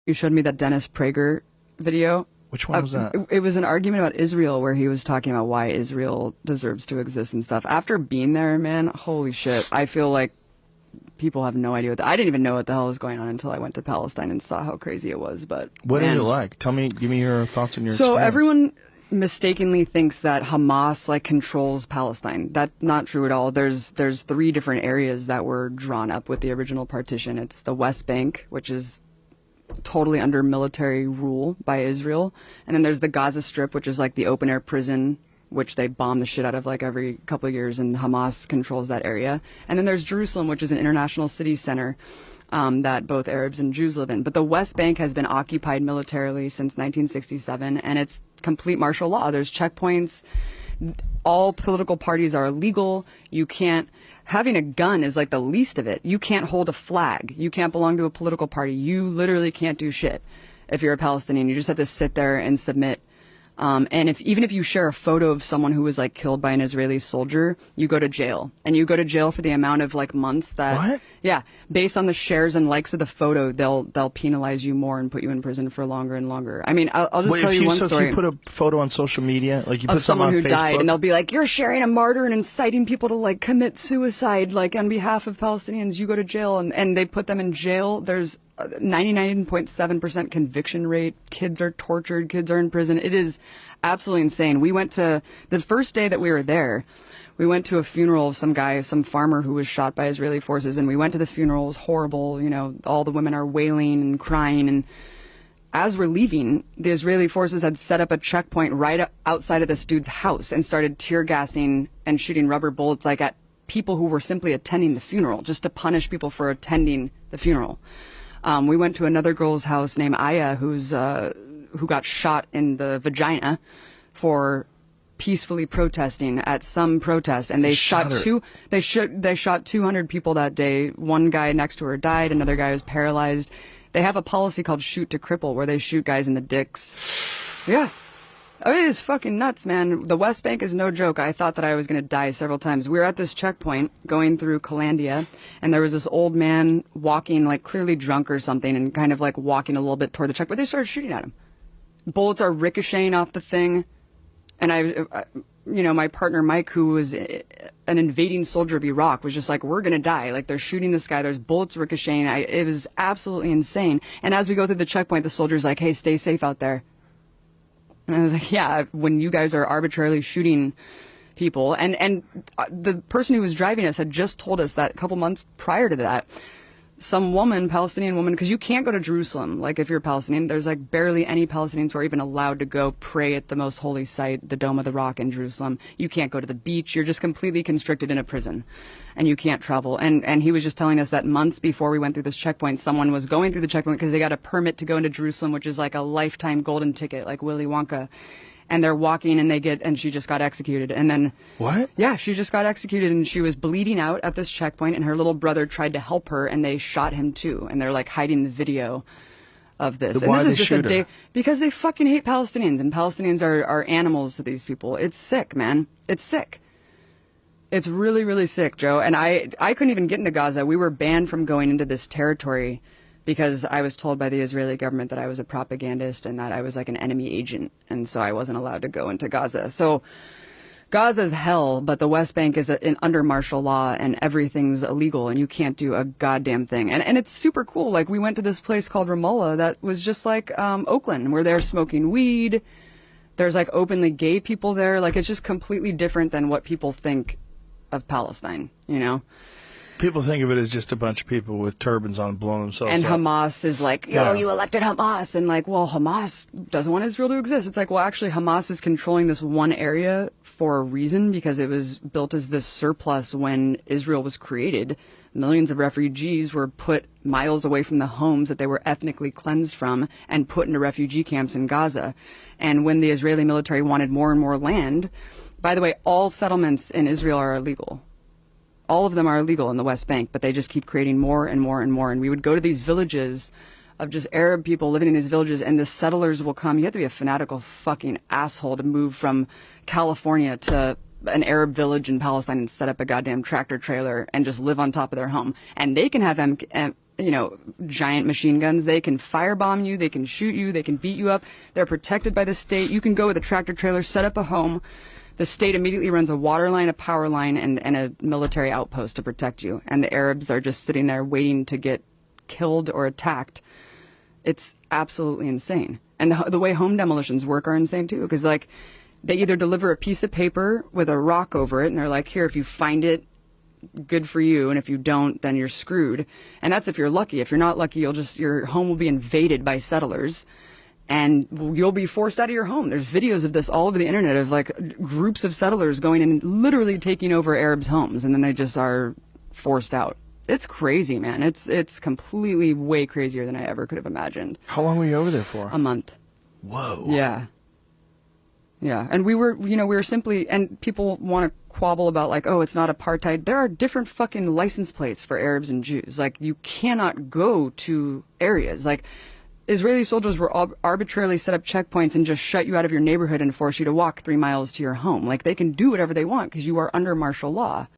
You showed me that Dennis Prager video. Which one was that? It was an argument about Israel where he was talking about why Israel deserves to exist and stuff. After being there, man, holy shit. I feel like people have no idea I didn't even know what the hell was going on until I went to Palestine and saw how crazy it was. But what man, is it like? Tell me, give me your thoughts and your so experience. Everyone mistakenly thinks that Hamas like controls Palestine. That's not true at all. There's three different areas that were drawn up with the original partition. It's the West Bank, which is totally under military rule by Israel. And then there's the Gaza Strip, which is like the open air prison, which they bomb the shit out of like every couple of years, and Hamas controls that area. And then there's Jerusalem, which is an international city center that both Arabs and Jews live in. But the West Bank has been occupied militarily since 1967, and it's complete martial law. There's checkpoints. All political parties are illegal. You can't. Having a gun is like the least of it. You can't hold a flag. You can't belong to a political party. You literally can't do shit if you're a Palestinian. You just have to sit there and submit. And even if you share a photo of someone who was like killed by an Israeli soldier, you go to jail. And you go to jail for the amount of like months that. What? Yeah, based on the shares and likes of the photo, they'll penalize you more and put you in prison for longer and longer. I mean, I'll just tell you one story. If you put a photo on social media, like you put of someone who on Facebook, died, and they'll be like, "You're sharing a martyr and inciting people to like commit suicide, like on behalf of Palestinians. You go to jail," and they put them in jail. There's 99.7% conviction rate. Kids are tortured. Kids are in prison. It is absolutely insane. We went to the first day that we were there. We went to a funeral of some guy, some farmer who was shot by Israeli forces, and we went to the funeral. It was horrible. You know, all the women are wailing and crying. And as we're leaving, the Israeli forces had set up a checkpoint right outside of this dude's house and started tear gassing and shooting rubber bullets like at people who were simply attending the funeral, just to punish people for attending the funeral. We went to another girl's house named Aya, who got shot in the vagina for peacefully protesting at some protest, and they shot 200 people that day. One guy next to her died, another guy was paralyzed. They have a policy called shoot to cripple, where they shoot guys in the dicks. Yeah. Oh, it is fucking nuts, man. The West Bank is no joke. I thought that I was going to die several times. We were at this checkpoint going through Calandia, and there was this old man walking, like clearly drunk or something, and kind of like walking a little bit toward the checkpoint. They started shooting at him. Bullets are ricocheting off the thing. And my partner Mike, who was an invading soldier of Iraq, was just like, "We're gonna die. Like, they're shooting this guy. There's bullets ricocheting." It was absolutely insane. And as we go through the checkpoint, the soldier's like, "Hey, stay safe out there." And I was like, "Yeah, when you guys are arbitrarily shooting people." And the person who was driving us had just told us that a couple months prior to that, some woman, Palestinian woman, because you can't go to Jerusalem. Like, if you're Palestinian, there's like barely any Palestinians who are even allowed to go pray at the most holy site, the Dome of the Rock in Jerusalem. You can't go to the beach. You're just completely constricted in a prison, and you can't travel. And he was just telling us that months before we went through this checkpoint, someone was going through the checkpoint because they got a permit to go into Jerusalem, which is like a lifetime golden ticket, like Willy Wonka. And they're walking, and she just got executed. And then what? Yeah, she just got executed, and she was bleeding out at this checkpoint, and her little brother tried to help her, and they shot him too. And they're like hiding the video of this. Why And this is they just a shoot day her? because they fucking hate Palestinians, and Palestinians are animals to these people. It's sick, man. It's sick. It's really, really sick, Joe. And I couldn't even get into Gaza. We were banned from going into this territory because I was told by the Israeli government that I was a propagandist and that I was like an enemy agent, and so I wasn't allowed to go into Gaza. So Gaza's hell, but the West Bank is under martial law, and everything's illegal, and you can't do a goddamn thing. And it's super cool. Like, we went to this place called Ramallah that was just like Oakland, where they're smoking weed. There's like openly gay people there. Like, it's just completely different than what people think of Palestine, you know? People think of it as just a bunch of people with turbans on blowing themselves And up. Hamas is like, you elected Hamas. And like, well, Hamas doesn't want Israel to exist. It's like, well, actually, Hamas is controlling this one area for a reason, because it was built as this surplus when Israel was created. Millions of refugees were put miles away from the homes that they were ethnically cleansed from and put into refugee camps in Gaza. And when the Israeli military wanted more and more land, by the way, all settlements in Israel are illegal. All of them are illegal in the West Bank, but they just keep creating more and more and more. And we would go to these villages of just Arab people living in these villages, and the settlers will come. You have to be a fanatical fucking asshole to move from California to an Arab village in Palestine and set up a goddamn tractor trailer and just live on top of their home. And they can have giant machine guns. They can firebomb you, they can shoot you, they can beat you up. They're protected by the state. You can go with a tractor trailer, set up a home. The state immediately runs a water line, a power line, and a military outpost to protect you. And the Arabs are just sitting there waiting to get killed or attacked. It's absolutely insane. And the way home demolitions work are insane too, because like they either deliver a piece of paper with a rock over it, and they're like, here, if you find it, good for you, and if you don't, then you're screwed. And that's if you're lucky. If you're not lucky, your home will be invaded by settlers, and you'll be forced out of your home. There's videos of this all over the internet of like groups of settlers going and literally taking over Arabs' homes, and then they just are forced out. It's crazy, man. It's completely way crazier than I ever could have imagined. How long were you over there for? A month. Whoa. Yeah. Yeah. And we were simply, and people want to quabble about like, oh, it's not apartheid. There are different fucking license plates for Arabs and Jews. Like, you cannot go to areas. Like, Israeli soldiers were arbitrarily set up checkpoints and just shut you out of your neighborhood and force you to walk 3 miles to your home. Like, they can do whatever they want because you are under martial law.